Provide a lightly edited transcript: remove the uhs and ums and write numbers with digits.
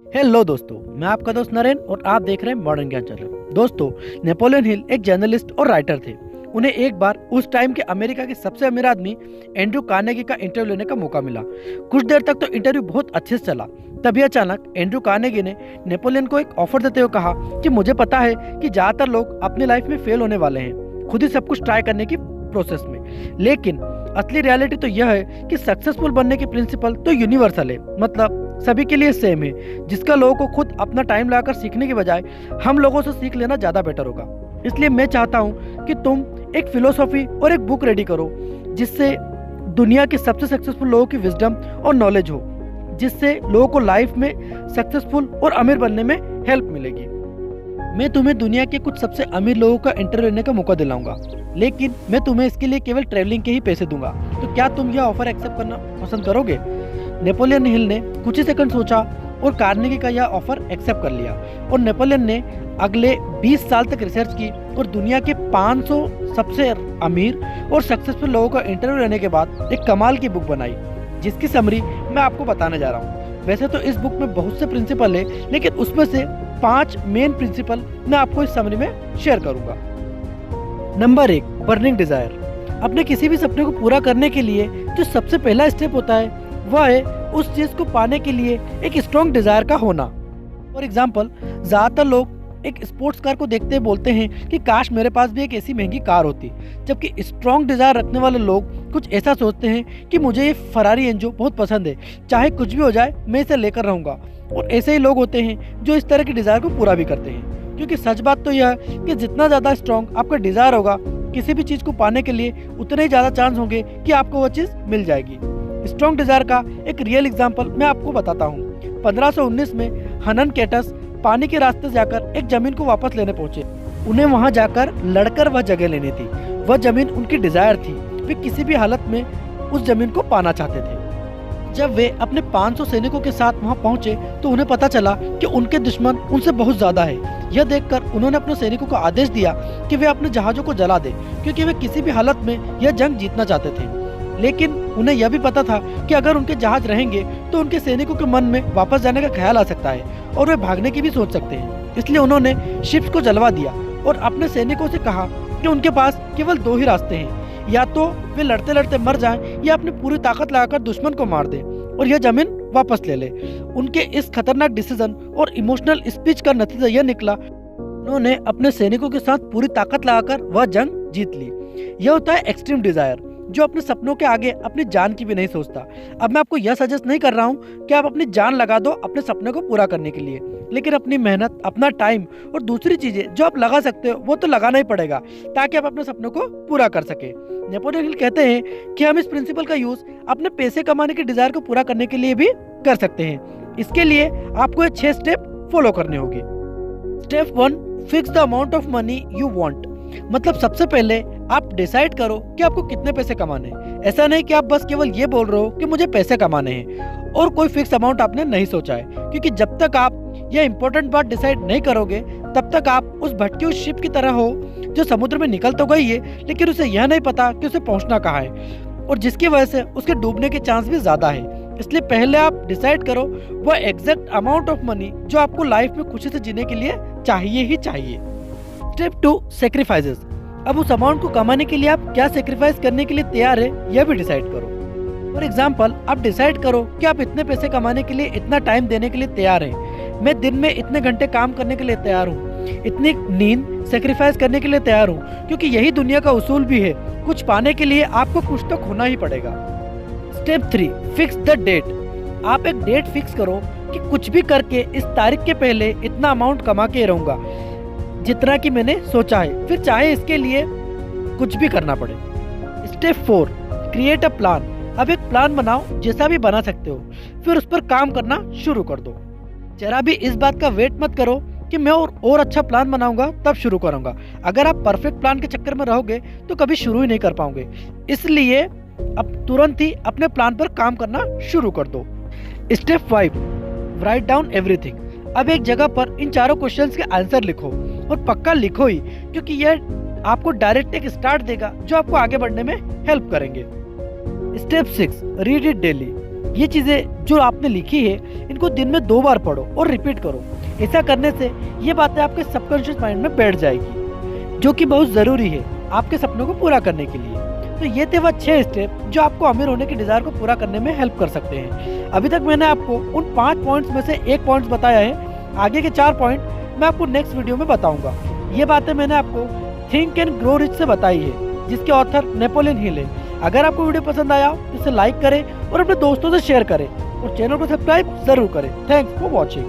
Hello दोस्तों, मैं आपका दोस्त नरेन और आप देख रहे हैं मॉडर्न ज्ञान चैनल। दोस्तों, नेपोलियन हिल एक जर्नलिस्ट और राइटर थे। उन्हें एक बार उस टाइम के अमेरिका के सबसे अमीर आदमी एंड्रू कार्नेगी का इंटरव्यू लेने का मौका मिला। कुछ देर तक तो इंटरव्यू बहुत अच्छे से चला। तभी अचानक एंड्रू कार्नेगी ने नेपोलियन को एक ऑफर देते हुए कहा कि मुझे पता है कि ज्यादातर लोग अपनी लाइफ में फेल होने वाले हैं, खुद ही सब कुछ ट्राई करने की प्रोसेस में, लेकिन असली रियलिटी तो यह है कि सक्सेसफुल बनने की प्रिंसिपल तो यूनिवर्सल है, मतलब सभी के लिए सेम है, जिसका लोगों को खुद अपना टाइम लगाकर सीखने के बजाय हम लोगों से सीख लेना ज्यादा बेटर होगा। इसलिए मैं चाहता हूँ कि तुम एक फिलोसॉफी और एक बुक रेडी करो जिससे दुनिया के सबसे सक्सेसफुल लोगों की विजडम और नॉलेज हो, जिससे लोगों को लाइफ में सक्सेसफुल और अमीर बनने में हेल्प मिलेगी। मैं तुम्हें दुनिया के कुछ सबसे अमीर लोगों का इंटरव्यू लेने का मौका दिलाऊंगा, लेकिन मैं तुम्हें इसके लिए केवल ट्रैवलिंग के ही पैसे दूंगा। तो क्या तुम यह ऑफर एक्सेप्ट करना पसंद करोगे? नेपोलियन हिल ने कुछ ही सेकंड सोचा और कार्नेगी का यह ऑफर एक्सेप्ट कर लिया। और नेपोलियन ने अगले 20 साल तक रिसर्च की और दुनिया के 500 सबसे अमीर और सक्सेसफुल लोगों का इंटरव्यू लेने के बाद एक कमाल की बुक बनाई, जिसकी समरी मैं आपको बताने जा रहा हूँ। वैसे तो इस बुक में बहुत से प्रिंसिपल है, लेकिन उसमें से 5 मेन प्रिंसिपल मैं आपको इस समरी में शेयर करूंगा। Number 1, burning desire. अपने किसी भी सपने को पूरा करने के लिए जो सबसे पहला स्टेप होता है वह है उस चीज को पाने के लिए एक स्ट्रॉन्ग डिजायर का होना। फॉर एग्जाम्पल, ज्यादातर लोग एक स्पोर्ट्स कार को देखते बोलते हैं कि काश मेरे पास भी एक ऐसी महंगी कार होती, जबकि स्ट्रॉन्ग डिजायर रखने वाले लोग कुछ ऐसा सोचते हैं कि मुझे ये फरारी एंजो बहुत पसंद है, चाहे कुछ भी हो जाए मैं इसे लेकर रहूंगा। और ऐसे ही लोग होते हैं जो इस तरह की डिजायर को पूरा भी करते हैं, क्योंकि सच बात तो यह है कि जितना ज्यादा स्ट्रॉन्ग आपका डिजायर होगा, किसी भी चीज को पाने के लिए उतने ही ज्यादा चांस होंगे कि आपको वह चीज मिल जाएगी। स्ट्रॉन्ग डिजायर का एक रियल एग्जांपल मैं आपको बताता हूँ। 1519 में हनन केटस पानी के रास्ते से जाकर एक जमीन को वापस लेने पहुंचे। उन्हें वहां जाकर लड़कर वह जगह लेनी थी। वह जमीन उनकी डिजायर थी, वे किसी भी हालत में उस जमीन को पाना चाहते थे। जब वे अपने 500 सैनिकों के साथ वहां पहुंचे तो उन्हें पता चला कि उनके दुश्मन उनसे बहुत ज्यादा है। यह देखकर उन्होंने अपने सैनिकों को आदेश दिया कि वे अपने जहाजों को जला दें, क्योंकि वे किसी भी हालत में यह जंग जीतना चाहते थे। लेकिन उन्हें यह भी पता था कि अगर उनके जहाज रहेंगे तो उनके सैनिकों के मन में वापस जाने का ख्याल आ सकता है और वे भागने की भी सोच सकते हैं। इसलिए उन्होंने शिप्स को जलवा दिया और अपने सैनिकों से कहा कि उनके पास केवल 2 ही रास्ते हैं, या तो वे लड़ते लड़ते मर जाएं या अपनी पूरी ताकत लगाकर दुश्मन को मार दें और यह जमीन वापस ले ले। उनके इस खतरनाक डिसीजन और इमोशनल स्पीच का नतीजा यह निकला, उन्होंने अपने सैनिकों के साथ पूरी ताकत लगाकर वह जंग जीत ली। यह होता है एक्सट्रीम डिजायर, जो अपने सपनों के आगे अपनी जान की भी नहीं सोचता। अब मैं आपको यह सजेस्ट नहीं कर रहा हूँ कि आप अपनी जान लगा दो अपने सपने को पूरा करने के लिए, लेकिन अपनी मेहनत, अपना टाइम और दूसरी चीजें जो आप लगा सकते हो वो तो लगाना ही पड़ेगा, ताकि आप अपने सपनों को पूरा कर सके। नेपोलियन हिल कहते हैं कि हम इस प्रिंसिपल का यूज अपने पैसे कमाने की डिजायर को पूरा करने के लिए भी कर सकते हैं। इसके लिए आपको ये 6 स्टेप फॉलो करने होंगे। Step 1, fix the amount of money you want. मतलब सबसे पहले आप डिसाइड करो कि आपको कितने पैसे कमाने हैं। ऐसा नहीं कि आप बस केवल ये बोल रहे हो कि मुझे पैसे कमाने हैं और कोई फिक्स अमाउंट आपने नहीं सोचा है, क्योंकि जब तक आप यह इंपॉर्टेंट बात डिसाइड नहीं करोगे तब तक आप उस भटकी हुई शिप की तरह हो जो समुद्र में निकल तो गई है, लेकिन उसे यह नहीं पता कि उसे पहुंचना कहाँ है, और जिसकी वजह से उसके डूबने के चांस भी ज्यादा है। इसलिए पहले आप डिसाइड करो वह एग्जैक्ट अमाउंट ऑफ मनी जो आपको लाइफ में खुशी से जीने के लिए चाहिए ही चाहिए। Step 2, sacrifices. अब उस अमाउंट को कमाने के लिए आप क्या सेक्रीफाइस करने के लिए तैयार है यह भी डिसाइड करो। फॉर एग्जाम्पल, आप डिसाइड करो कि आप इतने पैसे कमाने के लिए इतना टाइम देने के लिए तैयार हैं। मैं दिन में इतने घंटे काम करने के लिए तैयार हूँ, इतनी नींद सेक्रीफाइस करने के लिए तैयार हूँ, क्योंकि यही दुनिया का उसूल भी है, कुछ पाने के लिए आपको कुछ तो खोना ही पड़ेगा। Step 3, fix the date. आप एक डेट फिक्स करो कि कुछ भी करके इस तारीख के पहले इतना अमाउंट कमा के रहूंगा, जितना कि मैंने सोचा है, फिर चाहे इसके लिए कुछ भी करना पड़े। Step 4, create a plan. अब एक प्लान बनाओ, जैसा भी बना सकते हो, फिर उस पर काम करना शुरू कर दो। जरा भी इस बात का वेट मत करो कि मैं और अच्छा प्लान बनाऊंगा तब शुरू करूंगा। अगर आप परफेक्ट प्लान के चक्कर में रहोगे तो कभी शुरू ही नहीं कर पाओगे। इसलिए अब तुरंत ही अपने प्लान पर काम करना शुरू कर दो। Step 5, write down everything. अब एक जगह पर इन चारों क्वेश्चंस के आंसर लिखो, और पक्का लिखो ही, क्योंकि यह आपको डायरेक्ट एक स्टार्ट देगा जो आपको आगे बढ़ने में हेल्प करेंगे। Step 6, read it daily. ये चीज़ें जो आपने लिखी है इनको दिन में 2 बार पढ़ो और रिपीट करो। ऐसा करने से ये बातें आपके सबकॉन्शियस माइंड में बैठ जाएगी, जो कि बहुत ज़रूरी है आपके सपनों को पूरा करने के लिए। तो ये थे वह 6 स्टेप जो आपको अमीर होने की डिज़ायर को पूरा करने में हेल्प कर सकते हैं। अभी तक मैंने आपको उन 5 पॉइंट्स में से 1 पॉइंट बताया है, आगे के 4 पॉइंट मैं आपको नेक्स्ट वीडियो में बताऊंगा। ये बातें मैंने आपको थिंक एंड ग्रो रिच से बताई है, जिसके ऑथर नेपोलियन हिल है। अगर आपको वीडियो पसंद आया तो इसे लाइक करें और अपने दोस्तों से शेयर करें और चैनल को सब्सक्राइब जरूर करें। Thanks for watching.